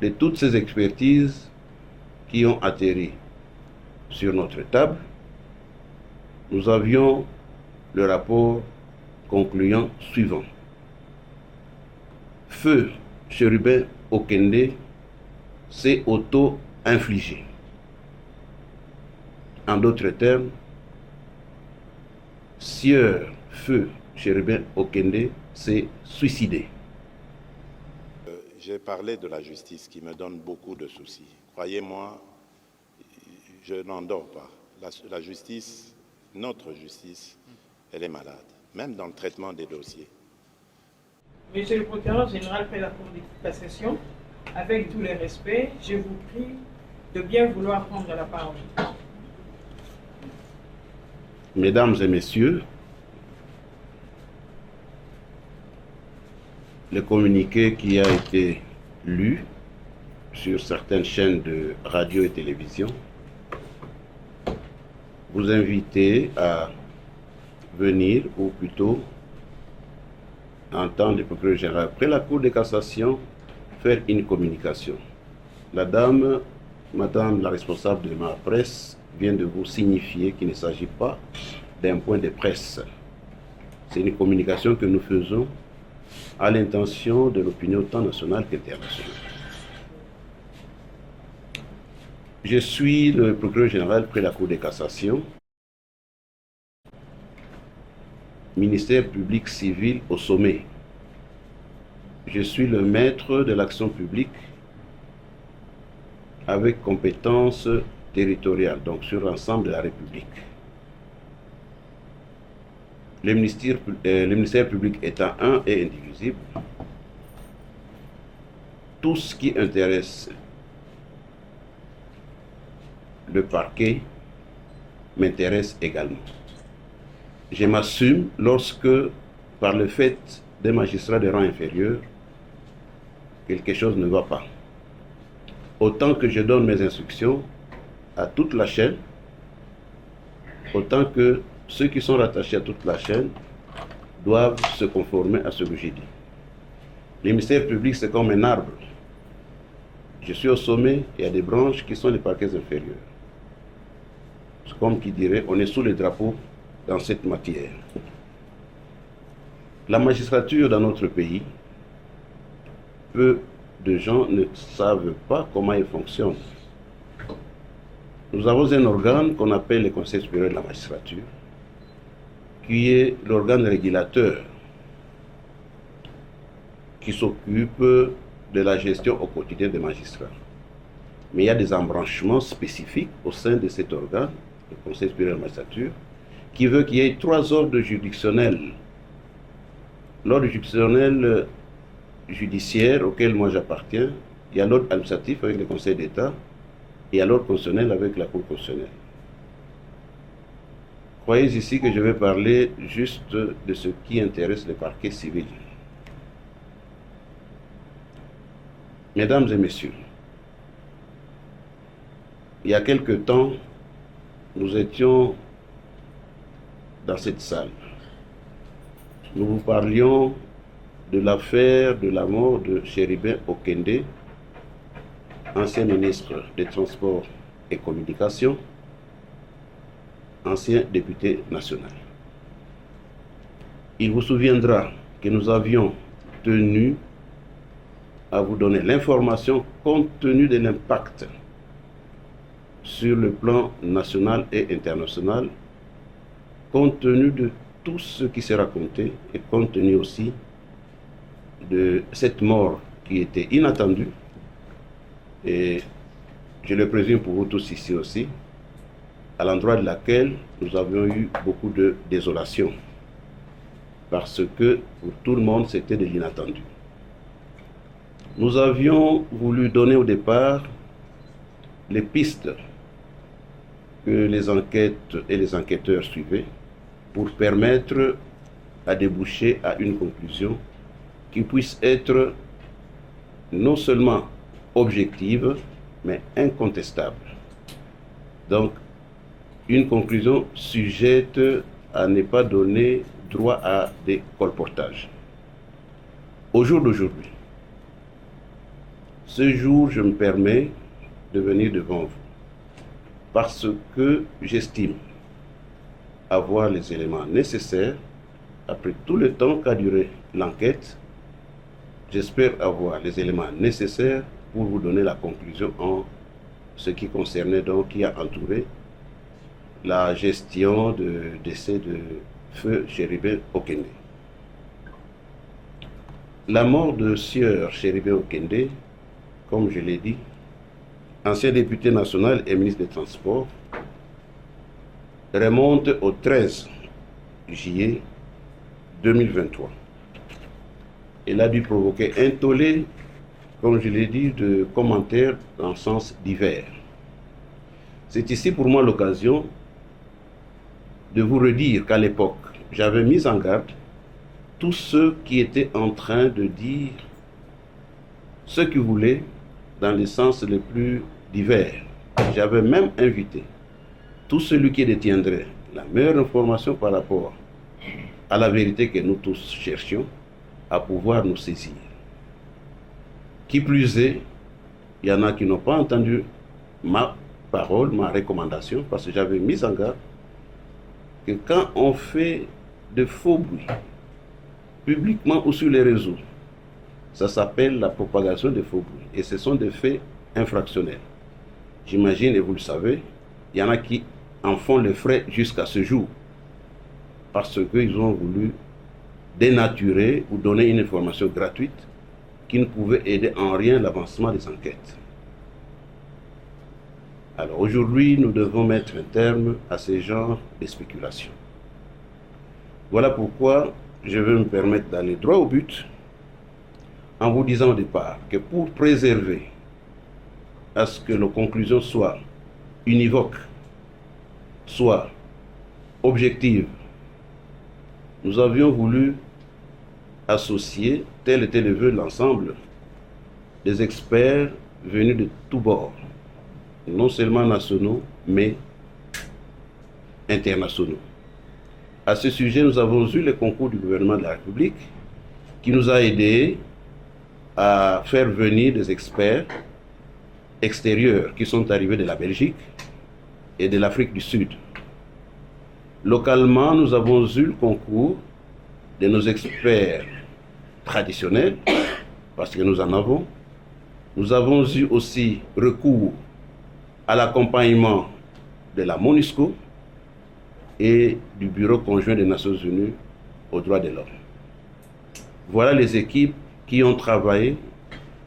de toutes ces expertises qui ont atterri sur notre table, nous avions le rapport concluant suivant. Feu Chérubin Okende s'est auto-infligé. En d'autres termes, Sieur Feu Chérubin Okende s'est suicidé. J'ai parlé de la justice qui me donne beaucoup de soucis. Croyez-moi, je n'en dors pas. La justice, notre justice, elle est malade, même dans le traitement des dossiers. Monsieur le procureur général fait la Cour de cassation. Avec tous les respects, je vous prie de bien vouloir prendre la parole. Mesdames et messieurs, le communiqué qui a été lu sur certaines chaînes de radio et télévision vous invitez à venir, ou plutôt entendre le procureur général après la Cour de cassation faire une communication. La dame, madame la responsable de ma presse, vient de vous signifier qu'il ne s'agit pas d'un point de presse. C'est une communication que nous faisons à l'intention de l'opinion tant nationale qu'internationale. Je suis le procureur général près la Cour de cassation, ministère public civil au sommet. Je suis le maître de l'action publique avec compétence territoriale, donc sur l'ensemble de la République. Le ministère public étant un et indivisible, tout ce qui intéresse le parquet m'intéresse également. Je m'assume lorsque, par le fait des magistrats de rang inférieur, quelque chose ne va pas. Autant que je donne mes instructions à toute la chaîne, autant que ceux qui sont rattachés à toute la chaîne doivent se conformer à ce que j'ai dit. Le ministère public, c'est comme un arbre. Je suis au sommet, il y a des branches qui sont les parquets inférieurs. C'est comme qui dirait, on est sous les drapeaux dans cette matière. La magistrature dans notre pays, peu de gens ne savent pas comment elle fonctionne. Nous avons un organe qu'on appelle le Conseil supérieur de la magistrature, qui est l'organe régulateur qui s'occupe de la gestion au quotidien des magistrats. Mais il y a des embranchements spécifiques au sein de cet organe, le Conseil supérieur de la magistrature, qui veut qu'il y ait 3 ordres juridictionnels. L'ordre juridictionnel judiciaire auquel moi j'appartiens, il y a l'ordre administratif avec le Conseil d'État, et il y a l'ordre constitutionnel avec la Cour constitutionnelle. Croyez ici que je vais parler juste de ce qui intéresse le parquet civil. Mesdames et messieurs, il y a quelque temps, nous étions dans cette salle. Nous vous parlions de l'affaire de la mort de Chérubin Okende, ancien ministre des Transports et Communications, ancien député national. Il vous souviendra que nous avions tenu à vous donner l'information compte tenu de l'impact sur le plan national et international, compte tenu de tout ce qui s'est raconté et compte tenu aussi de cette mort qui était inattendue. Et je le présume pour vous tous ici aussi, à l'endroit de laquelle nous avions eu beaucoup de désolation, parce que pour tout le monde c'était de l'inattendu. Nous avions voulu donner au départ les pistes que les enquêtes et les enquêteurs suivaient pour permettre à déboucher à une conclusion qui puisse être non seulement objective, mais incontestable. Donc, une conclusion sujette à ne pas donner droit à des colportages. Au jour d'aujourd'hui, Ce jour, je me permets de venir devant vous parce que j'estime avoir les éléments nécessaires, après tout le temps qu'a duré l'enquête, j'espère avoir les éléments nécessaires pour vous donner la conclusion en ce qui concernait donc, qui a entouré la gestion de décès de feu Chérubin Okende. La mort de sieur Chérubin Okende, comme je l'ai dit, ancien député national et ministre des Transports, remonte au 13 juillet 2023. Elle a dû provoquer un tollé, comme je l'ai dit, de commentaires dans sens divers. C'est ici pour moi l'occasion de vous redire qu'à l'époque, j'avais mis en garde tous ceux qui étaient en train de dire ce qu'ils voulaient dans les sens les plus divers. J'avais même invité tout celui qui détiendrait la meilleure information par rapport à la vérité que nous tous cherchions à pouvoir nous saisir. Qui plus est, il y en a qui n'ont pas entendu ma parole, ma recommandation, parce que j'avais mis en garde que quand on fait de faux bruits, publiquement ou sur les réseaux, ça s'appelle la propagation de faux bruits. Et ce sont des faits infractionnels. J'imagine, et vous le savez, il y en a qui en font les frais jusqu'à ce jour, parce qu'ils ont voulu dénaturer ou donner une information gratuite qui ne pouvait aider en rien l'avancement des enquêtes. Alors aujourd'hui, nous devons mettre un terme à ces genres de spéculations. Voilà pourquoi je vais me permettre d'aller droit au but en vous disant au départ que pour préserver à ce que nos conclusions soient univoques, soient objectives, nous avions voulu associer, tel était le vœu de l'ensemble, des experts venus de tous bords, non seulement nationaux, mais internationaux. À ce sujet, nous avons eu le concours du gouvernement de la République qui nous a aidés à faire venir des experts extérieurs qui sont arrivés de la Belgique et de l'Afrique du Sud. Localement, nous avons eu le concours de nos experts traditionnels, parce que nous en avons. Nous avons eu aussi recours à l'accompagnement de la MONUSCO et du Bureau conjoint des Nations Unies aux droits de l'homme. Voilà les équipes qui ont travaillé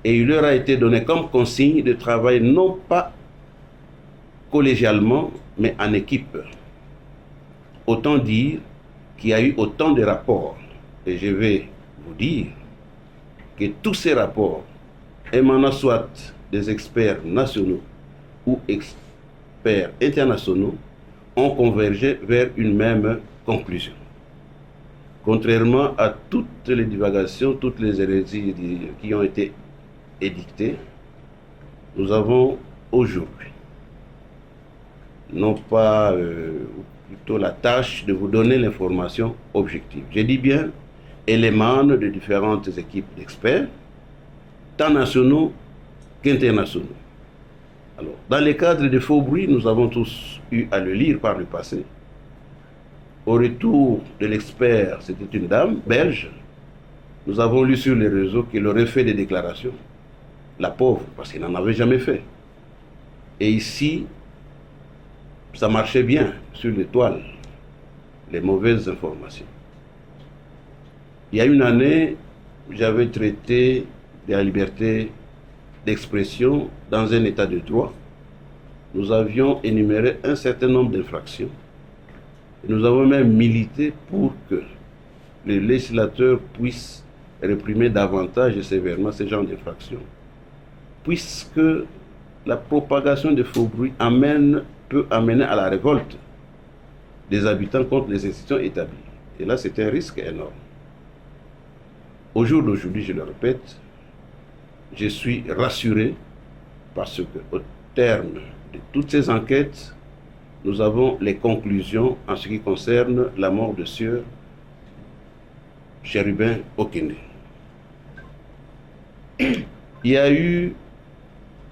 et il leur a été donné comme consigne de travailler non pas collégialement, mais en équipe. Autant dire qu'il y a eu autant de rapports. Et je vais vous dire que tous ces rapports, émanant soit des experts nationaux ou experts internationaux, ont convergé vers une même conclusion. Contrairement à toutes les divagations, toutes les hérésies qui ont été édictées, nous avons aujourd'hui non pas plutôt la tâche de vous donner l'information objective. Je dis bien, elle émane de différentes équipes d'experts, tant nationaux qu'internationaux. Alors, dans le cadre des faux bruits, nous avons tous eu à le lire par le passé. Au retour de l'expert, c'était une dame belge, nous avons lu sur les réseaux qu'elle aurait fait des déclarations. La pauvre, parce qu'elle n'en avait jamais fait. Et ici, ça marchait bien sur les toiles, les mauvaises informations. Il y a une année, j'avais traité de la liberté d'expression dans un état de droit. Nous avions énuméré un certain nombre d'infractions. Nous avons même milité pour que les législateurs puissent réprimer davantage et sévèrement ce genre d'infractions, puisque la propagation de faux bruits peut amener à la révolte des habitants contre les institutions établies. Et là, c'est un risque énorme. Au jour d'aujourd'hui, je le répète, je suis rassuré parce qu'au terme de toutes ces enquêtes, nous avons les conclusions en ce qui concerne la mort de sieur Chérubin Okende. Il y a eu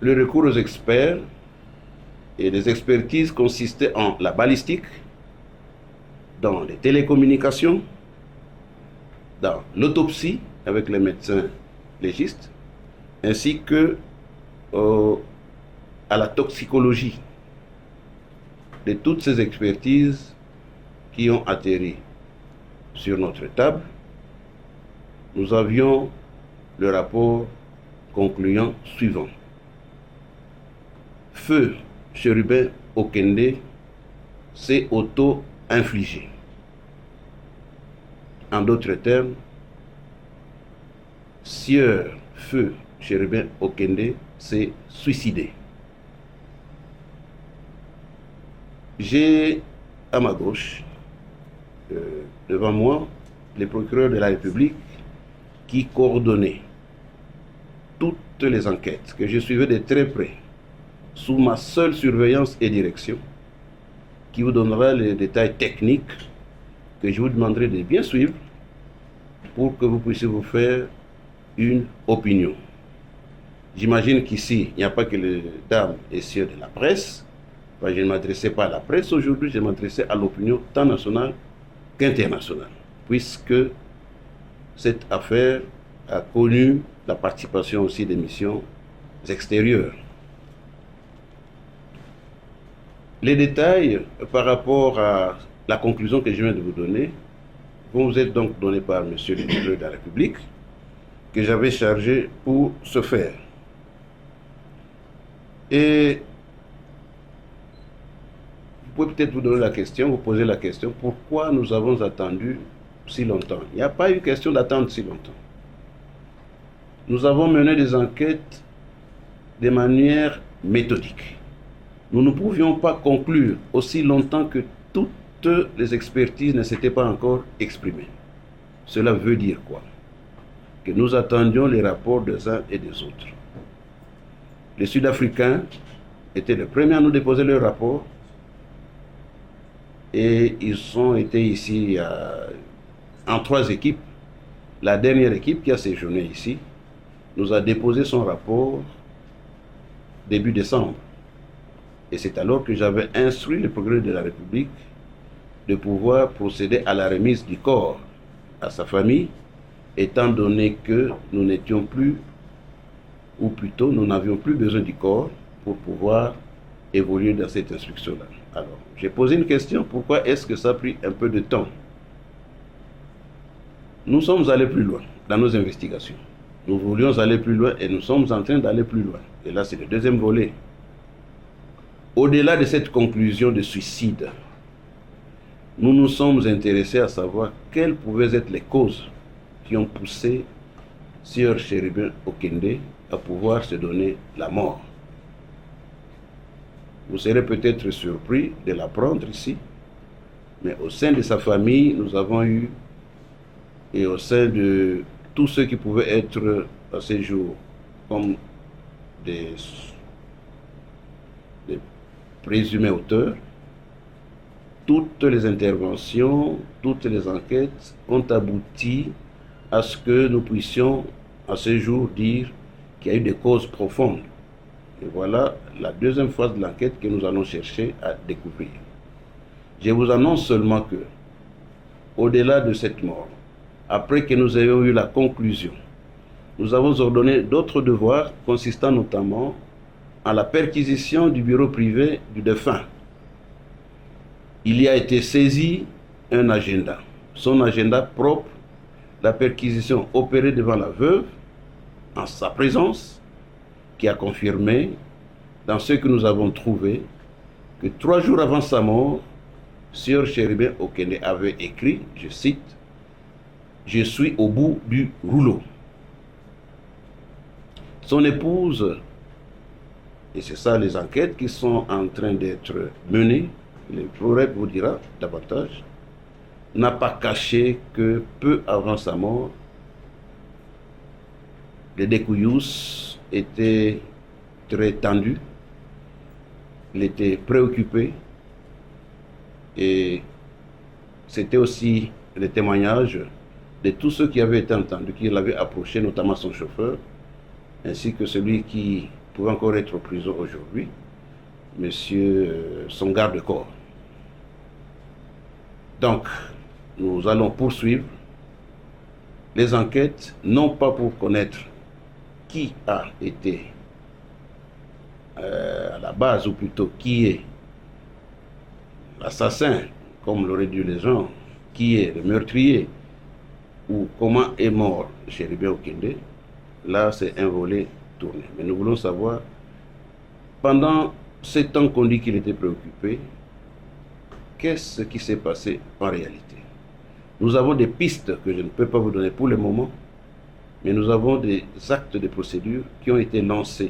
le recours aux experts et les expertises consistaient en la balistique, dans les télécommunications, dans l'autopsie avec les médecins légistes, ainsi que à la toxicologie de toutes ces expertises qui ont atterri sur notre table. Nous avions le rapport concluant suivant. Feu Chérubin Okende s'est auto-infligé. En d'autres termes, Sieur Feu Chérubin Okende s'est suicidé. J'ai à ma gauche, devant moi, les procureurs de la République qui coordonnaient toutes les enquêtes que je suivais de très près, sous ma seule surveillance et direction, qui vous donnera les détails techniques que je vous demanderai de bien suivre pour que vous puissiez vous faire une opinion. J'imagine qu'ici, il n'y a pas que les dames et sieurs de la presse. Enfin, je ne m'adressais pas à la presse aujourd'hui, je m'adressais à l'opinion tant nationale qu'internationale, puisque cette affaire a connu la participation aussi des missions extérieures. Les détails par rapport à la conclusion que je viens de vous donner vont vous être donc donnés par M. le procureur de la République, que j'avais chargé pour ce faire. Et vous pouvez peut-être vous donner la question, vous poser la question, pourquoi nous avons attendu si longtemps? Il n'y a pas eu question d'attendre si longtemps. Nous avons mené des enquêtes de manière méthodique. Nous ne pouvions pas conclure aussi longtemps que toutes les expertises ne s'étaient pas encore exprimées. Cela veut dire quoi? Que nous attendions les rapports des uns et des autres. Les Sud-Africains étaient les premiers à nous déposer leur rapport et ils ont été ici en 3 équipes. La dernière équipe qui a séjourné ici nous a déposé son rapport début décembre. Et c'est alors que j'avais instruit le procureur de la République de pouvoir procéder à la remise du corps à sa famille, étant donné que nous n'étions plus, ou plutôt nous n'avions plus besoin du corps pour pouvoir évoluer dans cette instruction-là. Alors, j'ai posé une question, pourquoi est-ce que ça a pris un peu de temps? Nous sommes allés plus loin dans nos investigations. Nous voulions aller plus loin et nous sommes en train d'aller plus loin. Et là, c'est le deuxième volet. Au-delà de cette conclusion de suicide, nous nous sommes intéressés à savoir quelles pouvaient être les causes qui ont poussé Sieur Chérubin Okende à pouvoir se donner la mort. Vous serez peut-être surpris de l'apprendre ici, mais au sein de sa famille, nous avons eu, et au sein de tous ceux qui pouvaient être à ces jours comme des présumés auteurs, toutes les interventions, toutes les enquêtes ont abouti à ce que nous puissions à ce jour dire qu'il y a eu des causes profondes. Et voilà la deuxième phase de l'enquête que nous allons chercher à découvrir. Je vous annonce seulement que, au-delà de cette mort, après que nous ayons eu la conclusion, nous avons ordonné d'autres devoirs consistant notamment à la perquisition du bureau privé du défunt. Il y a été saisi un agenda, son agenda propre, la perquisition opérée devant la veuve, en sa présence, qui a confirmé, dans ce que nous avons trouvé, que 3 jours avant sa mort, Sieur Chérubin Okende avait écrit, je cite, « Je suis au bout du rouleau ». Son épouse, et c'est ça les enquêtes qui sont en train d'être menées, le procureur vous dira davantage, n'a pas caché que peu avant sa mort, le découyous était très tendu, il était préoccupé et c'était aussi le témoignage de tous ceux qui avaient été entendus, qui l'avaient approché, notamment son chauffeur, ainsi que celui qui pouvait encore être en prison aujourd'hui, monsieur son garde-corps. Donc, nous allons poursuivre les enquêtes, non pas pour connaître qui a été à la base, ou plutôt qui est l'assassin, comme l'auraient dit les gens, qui est le meurtrier, ou comment est mort Chéribin Okende. Là, c'est un volet tourné. Mais nous voulons savoir, pendant ces temps qu'on dit qu'il était préoccupé, qu'est-ce qui s'est passé en réalité? Nous avons des pistes que je ne peux pas vous donner pour le moment, mais nous avons des actes de procédure qui ont été lancés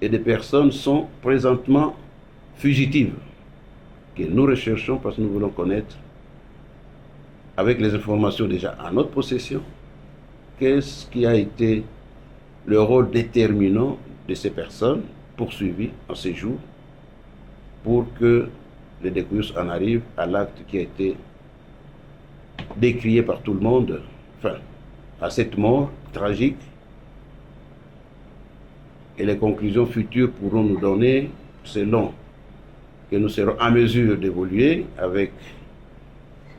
et des personnes sont présentement fugitives que nous recherchons parce que nous voulons connaître, avec les informations déjà en notre possession, qu'est-ce qui a été le rôle déterminant de ces personnes poursuivies en séjour pour que les découvristes en arrivent à l'acte qui a été décrié par tout le monde, enfin, à cette mort tragique. Et les conclusions futures pourront nous donner, selon que nous serons en mesure d'évoluer avec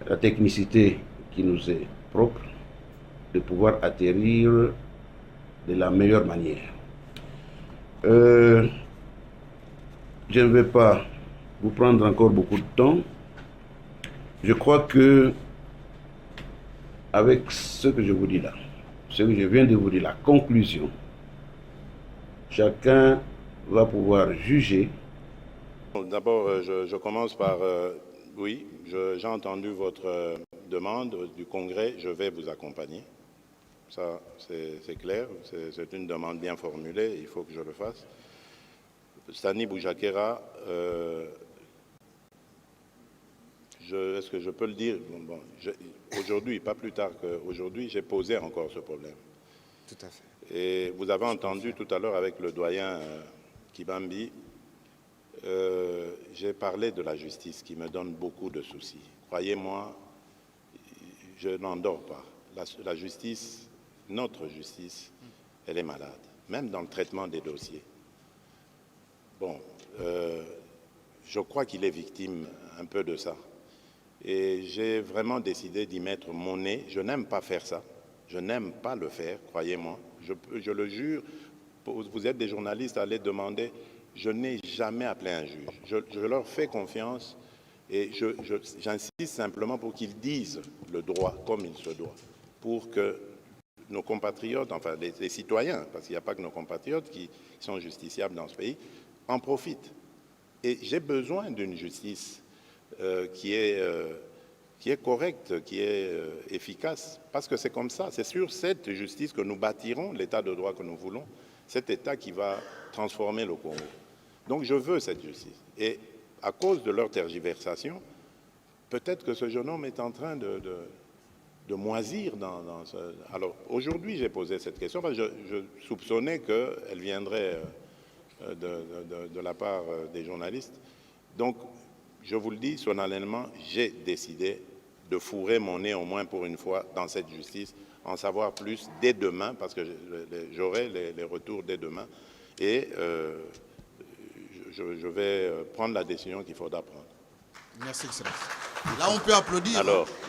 la technicité qui nous est propre, de pouvoir atterrir de la meilleure manière. Je ne vais pas vous prendre encore beaucoup de temps. Je crois que avec ce que je vous dis là, ce que je viens de vous dire, la conclusion, chacun va pouvoir juger. D'abord, je commence par, oui, j'ai entendu votre demande du Congrès, je vais vous accompagner. Ça, c'est clair, c'est une demande bien formulée, il faut que je le fasse. Sani Boujakera, est-ce que je peux le dire? Bon, aujourd'hui, pas plus tard qu'aujourd'hui, j'ai posé encore ce problème. Tout à fait. Et vous avez entendu tout à l'heure avec le doyen Kibambi, j'ai parlé de la justice qui me donne beaucoup de soucis. Croyez-moi, je n'en dors pas. La justice, notre justice, elle est malade, même dans le traitement des dossiers. Bon, je crois qu'il est victime un peu de ça. Et j'ai vraiment décidé d'y mettre mon nez. Je n'aime pas faire ça. Je n'aime pas le faire, croyez-moi. Je le jure, vous êtes des journalistes, allez demander. Je n'ai jamais appelé un juge. Je leur fais confiance et j'insiste simplement pour qu'ils disent le droit comme il se doit, pour que nos compatriotes, enfin les citoyens, parce qu'il n'y a pas que nos compatriotes qui sont justiciables dans ce pays, en profitent. Et j'ai besoin d'une justice qui est correcte, qui est efficace, parce que c'est comme ça, c'est sur cette justice que nous bâtirons l'état de droit que nous voulons, cet état qui va transformer le Congo. Donc je veux cette justice. Et à cause de leur tergiversation, peut-être que ce jeune homme est en train de moisir dans ce... Alors aujourd'hui j'ai posé cette question parce que je soupçonnais qu'elle viendrait de la part des journalistes. Donc je vous le dis solennellement, j'ai décidé de fourrer mon nez au moins pour une fois dans cette justice, en savoir plus dès demain, parce que j'aurai les retours dès demain. Et je vais prendre la décision qu'il faudra prendre. Merci, Excellence. Là, on peut applaudir. Alors,